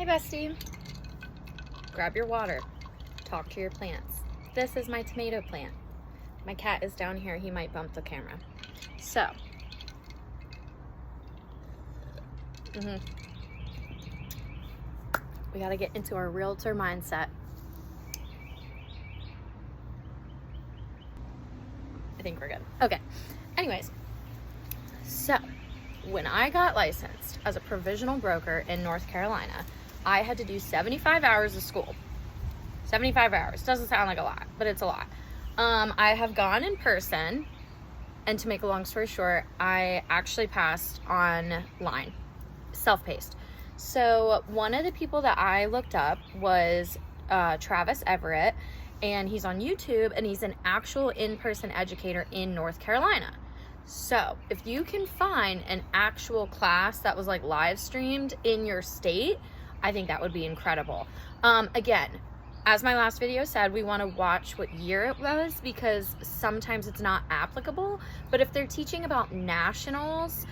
Hi, bestie. Grab your water. Talk to your plants. This is my tomato plant. My cat is down here. He might bump the camera. So, we gotta get into our realtor mindset. I think we're good. Okay. Anyways, so when I got licensed as a provisional broker in North Carolina, I had to do 75 hours of school. 75 hours. Doesn't sound like a lot, but it's a lot. I have gone in person, and to make a long story short, I actually passed online, self-paced. So one of the people that I looked up was Travis Everett, and he's on YouTube, and he's an actual in-person educator in North Carolina. So if you can find an actual class that was like live streamed in your state, I think that would be incredible. Again, as my last video said, we want to watch what year it was because sometimes it's not applicable. But if they're teaching about nationals,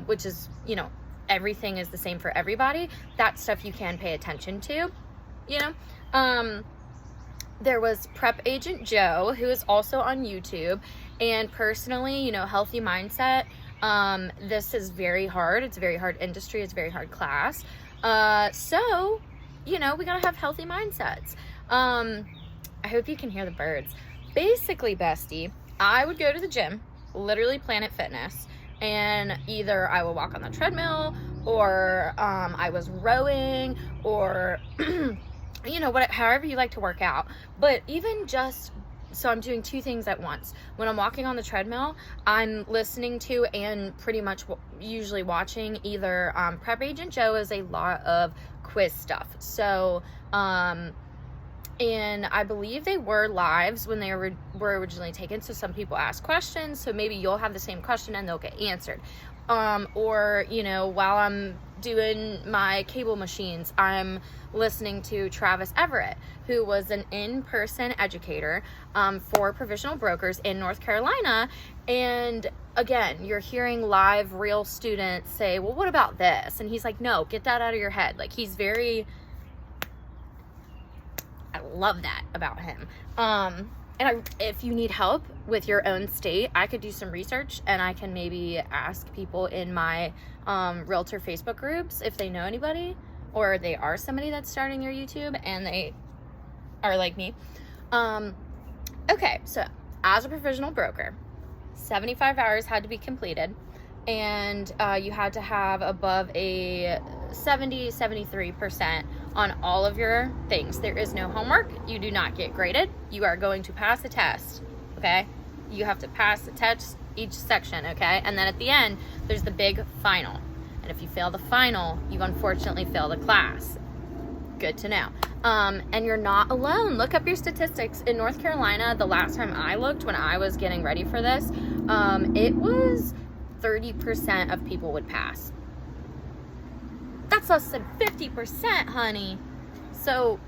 which is, you know, everything is the same for everybody, that stuff you can pay attention to, you know. There was Prep Agent Joe, who is also on YouTube. And personally, you know, healthy mindset, this is very hard. It's a very hard industry. It's a very hard class. So, you know, we gotta have healthy mindsets. I hope you can hear the birds. Basically, bestie, I would go to the gym, literally Planet Fitness, and either I will walk on the treadmill, or I was rowing, or you know, however you like to work out. But even just, so I'm doing two things at once. When I'm walking on the treadmill, I'm listening to and pretty much usually watching either Prep Agent Joe is a lot of quiz stuff. So, and I believe they were lives when they were originally taken. So some people ask questions. So maybe you'll have the same question and they'll get answered. Or, you know, while I'm doing my cable machines, I'm listening to Travis Everett, who was an in-person educator for provisional brokers in North Carolina. And again, you're hearing live real students say, well, what about this? And he's like, no, get that out of your head. Like, he's very, I love that about him. If you need help with your own state, I could do some research and I can maybe ask people in my realtor Facebook groups if they know anybody, or they are somebody that's starting your YouTube and they are like me. Okay, so as a provisional broker, 75 hours had to be completed, and you had to have above a 73% on all of your things. There is no homework. You do not get graded. You are going to pass a test, okay? You have to pass the test each section, okay? And then at the end, there's the big final. And if you fail the final, you unfortunately fail the class. Good to know. And you're not alone. Look up your statistics. In North Carolina, the last time I looked when I was getting ready for this, it was 30% of people would pass. That's less than 50%, honey. So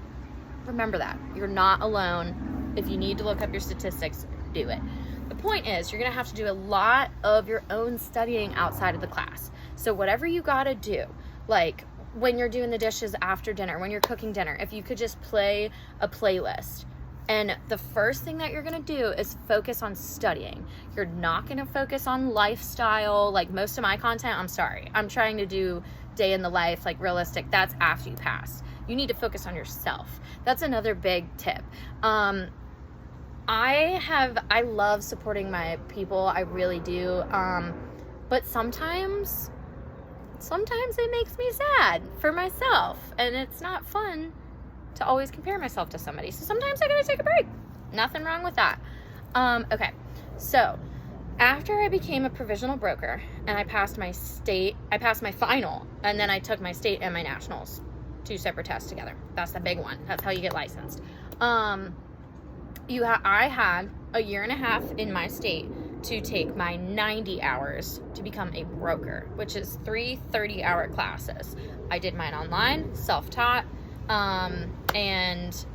remember that. You're not alone. If you need to look up your statistics, do it. The point is, you're going to have to do a lot of your own studying outside of the class. So whatever you got to do, like when you're doing the dishes after dinner, when you're cooking dinner, if you could just play a playlist. And the first thing that you're going to do is focus on studying. You're not going to focus on lifestyle. Like most of my content, I'm sorry, I'm trying to do day in the life, like realistic. That's after you pass. You need to focus on yourself. That's another big tip. I love supporting my people. I really do. But sometimes it makes me sad for myself, and it's not fun to always compare myself to somebody. So sometimes I gotta take a break. Nothing wrong with that. Okay. So after I became a provisional broker and I passed my final, and then I took my state and my nationals, 2 separate tests together. That's the big one. That's how you get licensed. I had a year and a half in my state to take my 90 hours to become a broker, which is 3 30-hour classes. I did mine online, self-taught, and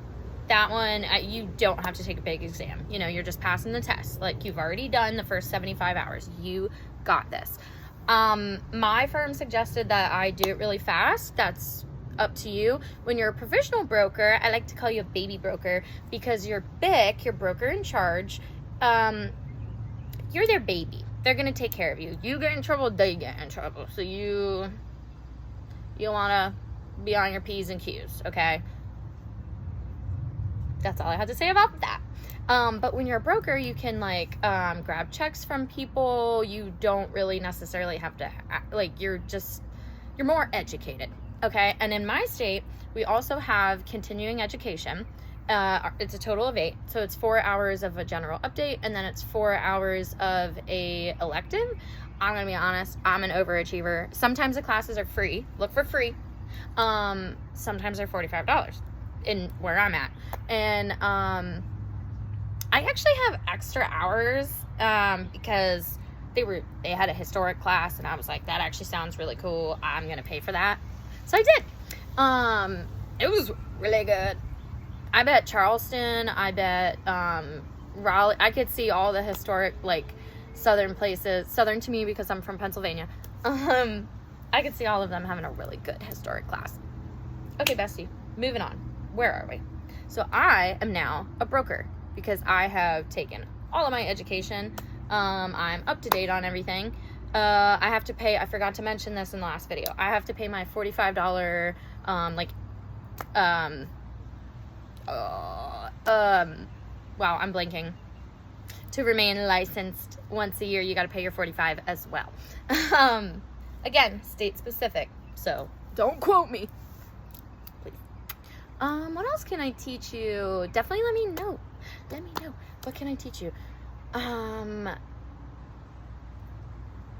that one, you don't have to take a big exam. You know, you're just passing the test. Like, you've already done the first 75 hours. You got this. My firm suggested that I do it really fast. That's up to you. When you're a provisional broker, I like to call you a baby broker, because your BIC, your broker in charge, you're their baby. They're gonna take care of you. You get in trouble, they get in trouble. So you wanna be on your P's and Q's, okay? That's all I have to say about that. But when you're a broker, you can like grab checks from people. You don't really necessarily have to, like, you're more educated, okay? And in my state, we also have continuing education. It's a total of 8. So it's 4 hours of a general update, and then it's 4 hours of a elective. I'm gonna be honest, I'm an overachiever. Sometimes the classes are free. Look for free. Sometimes they're $45 in where I'm at. And I actually have extra hours because they had a historic class, and I was like, that actually sounds really cool. I'm gonna pay for that. So I did. It was really good. I bet Charleston, I bet Raleigh. I could see all the historic, like, southern places. Southern to me because I'm from Pennsylvania. I could see all of them having a really good historic class. Okay, bestie, moving on. Where are we? So I am now a broker because I have taken all of my education. I'm up to date on everything. I have to pay, I forgot to mention this in the last video, I have to pay my $45, wow, I'm blanking. To remain licensed once a year, you got to pay your $45 as well. Again, state specific, so don't quote me, please. What else can I teach you? Definitely let me know. Let me know. What can I teach you?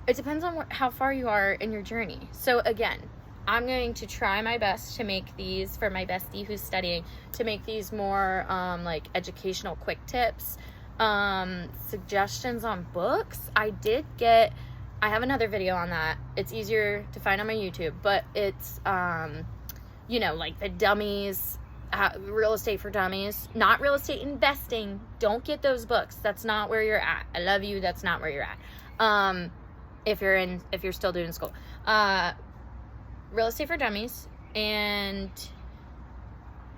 It depends on how far you are in your journey. So again, I'm going to try my best to make these, for my bestie who's studying, to make these more like educational quick tips, suggestions on books. I have another video on that. It's easier to find on my YouTube, but it's you know, like the dummies, real estate for dummies, not real estate investing. Don't get those books. That's not where you're at. I love you. That's not where you're at. If you're still doing school, real estate for dummies. And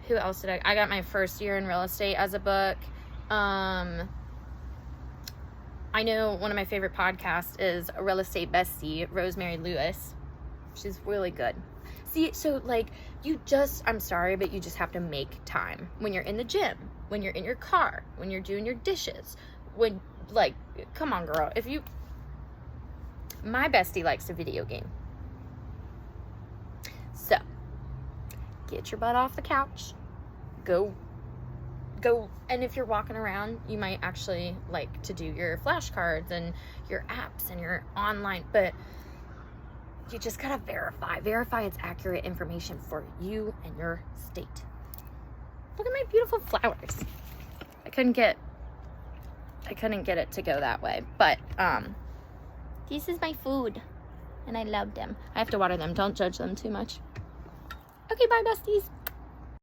who else did I got my first year in real estate as a book. I know one of my favorite podcasts is Real Estate Bestie, Rosemary Lewis. She's really good. See, so like I'm sorry, but you just have to make time when you're in the gym, when you're in your car, when you're doing your dishes, when, like, come on, girl. My bestie likes to video game. So get your butt off the couch, go, and if you're walking around, you might actually like to do your flashcards and your apps and your online, but you just gotta verify it's accurate information for you and your state. Look at my beautiful flowers. I couldn't get it to go that way, but this is my food and I love them. I have to water them. Don't judge them too much. Okay, bye besties.